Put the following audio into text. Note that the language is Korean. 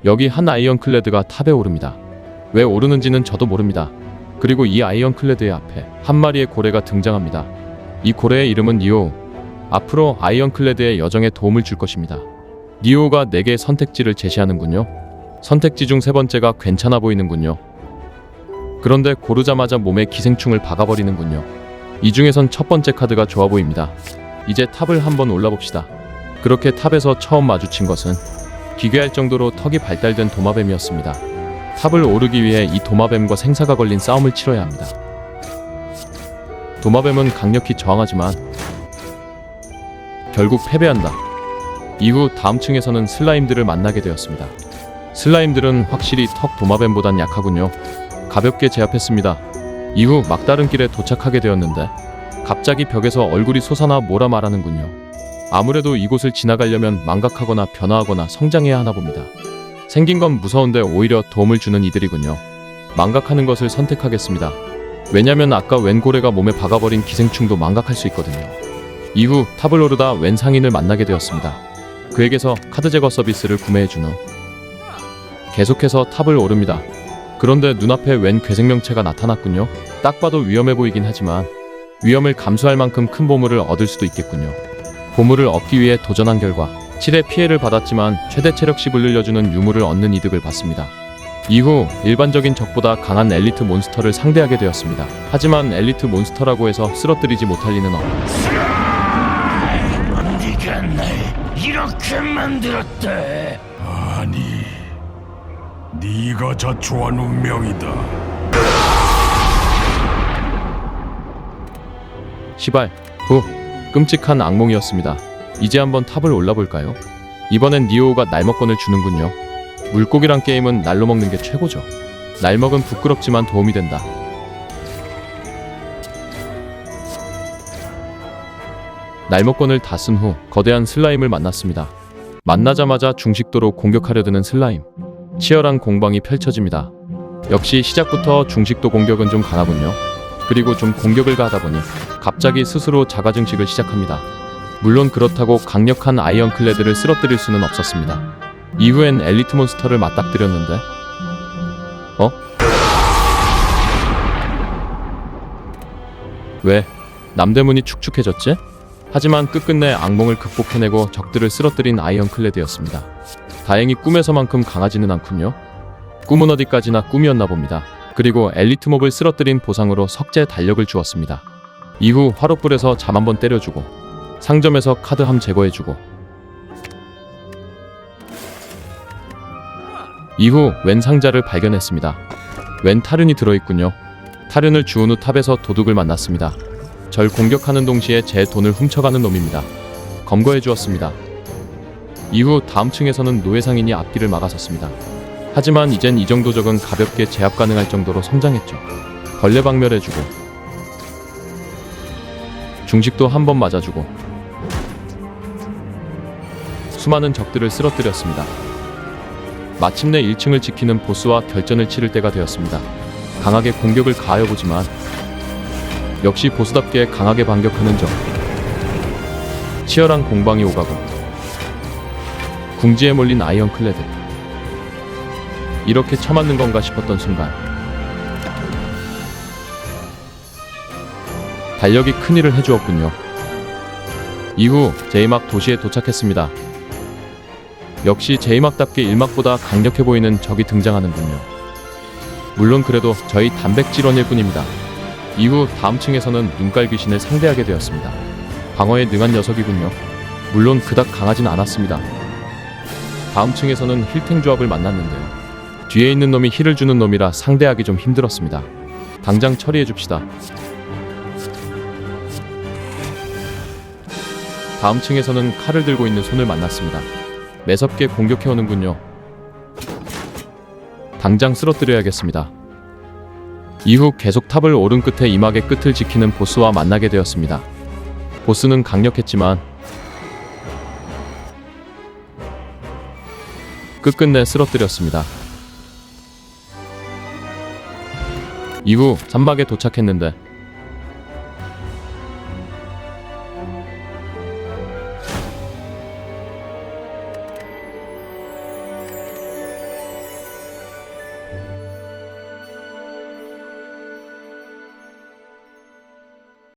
여기 한 아이언클레드가 탑에 오릅니다. 왜 오르는지는 저도 모릅니다. 그리고 이 아이언클레드의 앞에 한 마리의 고래가 등장합니다. 이 고래의 이름은 니오. 앞으로 아이언클레드의 여정에 도움을 줄 것입니다. 니오가 4개의 선택지를 제시하는군요. 선택지 중 3번째가 괜찮아 보이는군요. 그런데 고르자마자 몸에 기생충을 박아버리는군요. 이 중에선 첫 번째 카드가 좋아 보입니다. 이제 탑을 한번 올라봅시다. 그렇게 탑에서 처음 마주친 것은 기괴할 정도로 턱이 발달된 도마뱀이었습니다. 탑을 오르기 위해 이 도마뱀과 생사가 걸린 싸움을 치러야 합니다. 도마뱀은 강력히 저항하지만 결국 패배한다. 이후 다음 층에서는 슬라임들을 만나게 되었습니다. 슬라임들은 확실히 턱 도마뱀보단 약하군요. 가볍게 제압했습니다. 이후 막다른 길에 도착하게 되었는데 갑자기 벽에서 얼굴이 솟아나 뭐라 말하는군요. 아무래도 이곳을 지나가려면 망각하거나 변화하거나 성장해야 하나 봅니다. 생긴 건 무서운데 오히려 도움을 주는 이들이군요. 망각하는 것을 선택하겠습니다. 왜냐면 아까 웬 고래가 몸에 박아버린 기생충도 망각할 수 있거든요. 이후 탑을 오르다 웬 상인을 만나게 되었습니다. 그에게서 카드 제거 서비스를 구매해준 후 계속해서 탑을 오릅니다. 그런데 눈앞에 웬 괴생명체가 나타났군요. 딱 봐도 위험해 보이긴 하지만 위험을 감수할 만큼 큰 보물을 얻을 수도 있겠군요. 보물을 얻기 위해 도전한 결과 7의 피해를 받았지만 최대 체력 10을 늘려주는 유물을 얻는 이득을 받습니다. 이후 일반적인 적보다 강한 엘리트 몬스터를 상대하게 되었습니다. 하지만 엘리트 몬스터라고 해서 쓰러뜨리지 못할 리는 네가 날 이렇게 만들었대. 아니, 네가 자초한 운명이다. 시발, 끔찍한 악몽이었습니다. 이제 한번 탑을 올라볼까요? 이번엔 니오가 날먹건을 주는군요. 물고기란 게임은 날로 먹는 게 최고죠. 날먹은 부끄럽지만 도움이 된다. 날먹건을 다 쓴 후 거대한 슬라임을 만났습니다. 만나자마자 중식도로 공격하려 드는 슬라임. 치열한 공방이 펼쳐집니다. 역시 시작부터 중식도 공격은 좀 강하군요. 그리고 좀 공격을 가하다 보니 갑자기 스스로 자가 증식을 시작합니다. 물론 그렇다고 강력한 아이언클레드를 쓰러뜨릴 수는 없었습니다. 이후엔 엘리트 몬스터를 맞닥뜨렸는데 왜? 남대문이 축축해졌지? 하지만 끝끝내 악몽을 극복해내고 적들을 쓰러뜨린 아이언클레드였습니다. 다행히 꿈에서만큼 강하지는 않군요. 꿈은 어디까지나 꿈이었나 봅니다. 그리고 엘리트 몹을 쓰러뜨린 보상으로 석재 달력을 주었습니다. 이후 화롯불에서 잠 한번 때려주고 상점에서 카드 함 제거해주고 이후 웬 상자를 발견했습니다. 웬 타륜이 들어있군요. 타륜을 주운 후 탑에서 도둑을 만났습니다. 절 공격하는 동시에 제 돈을 훔쳐가는 놈입니다. 검거해 주었습니다. 이후 다음 층에서는 노예상인이 앞길을 막아섰습니다. 하지만 이젠 이 정도 적은 가볍게 제압 가능할 정도로 성장했죠. 벌레 박멸해주고 중식도 한번 맞아주고 수많은 적들을 쓰러뜨렸습니다. 마침내 1층을 지키는 보스와 결전을 치를 때가 되었습니다. 강하게 공격을 가하여보지만 역시 보스답게 강하게 반격하는 적. 치열한 공방이 오가고 궁지에 몰린 아이언클레드. 이렇게 처맞는 건가 싶었던 순간 달력이 큰일을 해주었군요. 이후 제이막 도시에 도착했습니다. 역시 제이막답게 1막보다 강력해 보이는 적이 등장하는군요. 물론 그래도 저희 단백질원일 뿐입니다. 이후 다음 층에서는 눈깔 귀신을 상대하게 되었습니다. 방어에 능한 녀석이군요. 물론 그닥 강하진 않았습니다. 다음 층에서는 힐탱 조합을 만났는데요. 뒤에 있는 놈이 힐을 주는 놈이라 상대하기 좀 힘들었습니다. 당장 처리해줍시다. 다음 층에서는 칼을 들고 있는 손을 만났습니다. 매섭게 공격해오는군요. 당장 쓰러뜨려야겠습니다. 이후 계속 탑을 오른 끝에 이막의 끝을 지키는 보스와 만나게 되었습니다. 보스는 강력했지만 끝끝내 쓰러뜨렸습니다. 이후 산막에 도착했는데